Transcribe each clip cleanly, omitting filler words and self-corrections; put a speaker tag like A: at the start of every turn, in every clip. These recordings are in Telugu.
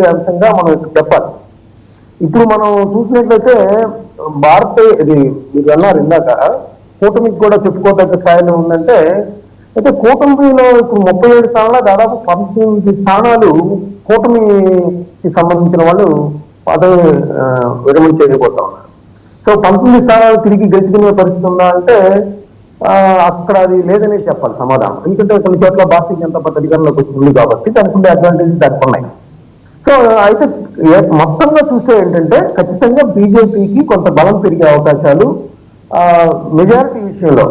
A: అంశంగా మనం ఇప్పుడు చెప్పాలి. ఇప్పుడు మనం చూసినట్లయితే భారత ఇది మీరు అన్నారు ఇందాక కూటమికి కూడా చెప్పుకోదగ్గ స్థాయిలో ఉందంటే, అయితే కూటమిలో ఇప్పుడు 37 స్థానాల దాదాపు 19 స్థానాలు కూటమికి సంబంధించిన వాళ్ళు పదవి విరమణ చేయబోతా ఉన్నారు. సో 19 స్థానాలు తిరిగి గెలుచుకునే పరిస్థితి ఉందా అంటే అక్కడ అది లేదనే చెప్పాలి సమాధానం. ఎందుకంటే కొన్ని చోట్ల భారతీయ జనతా పార్టీ అధికారంలోకి వచ్చింది కాబట్టి దానికి ఉండే అడ్వాంటేజ్ దానికి ఉన్నాయి. సో అయితే మొత్తంగా చూస్తే ఏంటంటే ఖచ్చితంగా బీజేపీకి కొంత బలం పెరిగే అవకాశాలు మెజారిటీ విషయంలో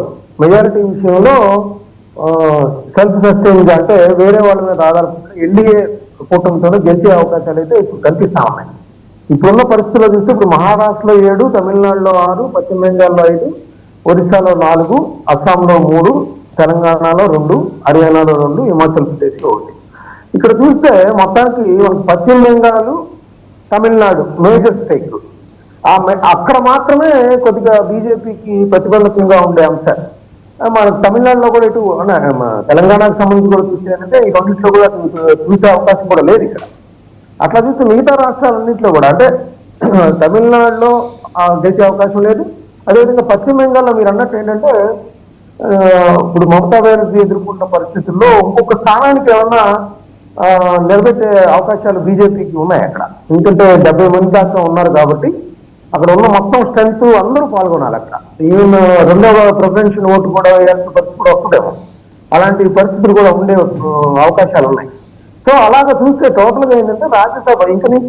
A: సెల్ఫ్ సస్టైన్ అంటే వేరే వాళ్ళ మీద ఆధారపడి ఎన్డీఏ కూటమితోనే గెలిచే అవకాశాలు అయితే ఇప్పుడు కనిపిస్తా ఉన్నాయి. ఇప్పుడున్న పరిస్థితుల్లో చూస్తే ఇప్పుడు మహారాష్ట్రలో 7, తమిళనాడులో 6, పశ్చిమ బెంగాల్లో 5, ఒరిస్సాలో 4, అస్సాంలో 3, తెలంగాణలో 2, హర్యానాలో 2, హిమాచల్ ప్రదేశ్లో 1. ఇక్కడ చూస్తే మొత్తానికి పశ్చిమ బెంగాల్, తమిళనాడు మేజర్ స్టేట్. అక్కడ మాత్రమే కొద్దిగా బీజేపీకి ప్రతిబంధకంగా ఉండే అంశాలు. మన తమిళనాడులో కూడా ఇటు తెలంగాణకు సంబంధించి కూడా చూసేదంటే ఈ రెండింటిలో కూడా చూసే అవకాశం కూడా లేదు ఇక్కడ. అట్లా చూస్తే మిగతా రాష్ట్రాలన్నింటిలో కూడా అంటే తమిళనాడులో గెలిచే అవకాశం లేదు. అదేవిధంగా పశ్చిమ బెంగాల్లో మీరు అన్నట్టు ఏంటంటే ఇప్పుడు మమతా బెనర్జీ ఎదుర్కొంటున్న పరిస్థితుల్లో ఇంకొక స్థానానికి ఏమన్నా నిలబెట్టే అవకాశాలు బీజేపీకి ఉన్నాయి అక్కడ. ఎందుకంటే 70 మంది దాకా ఉన్నారు కాబట్టి అక్కడ ఉన్న మొత్తం స్ట్రెంత్ అందరూ పాల్గొనాలి అక్కడ. ఈవెన్ రెండవ ప్రెసిడెన్షియల్ ఓటు కూడా వేయాల్సిన పరిస్థితి కూడా వస్తుందేమో. అలాంటి పరిస్థితులు కూడా ఉండే అవకాశాలు ఉన్నాయి. సో అలాగా చూస్తే టోటల్గా ఏంటంటే రాజ్యసభ ఇంక నుంచి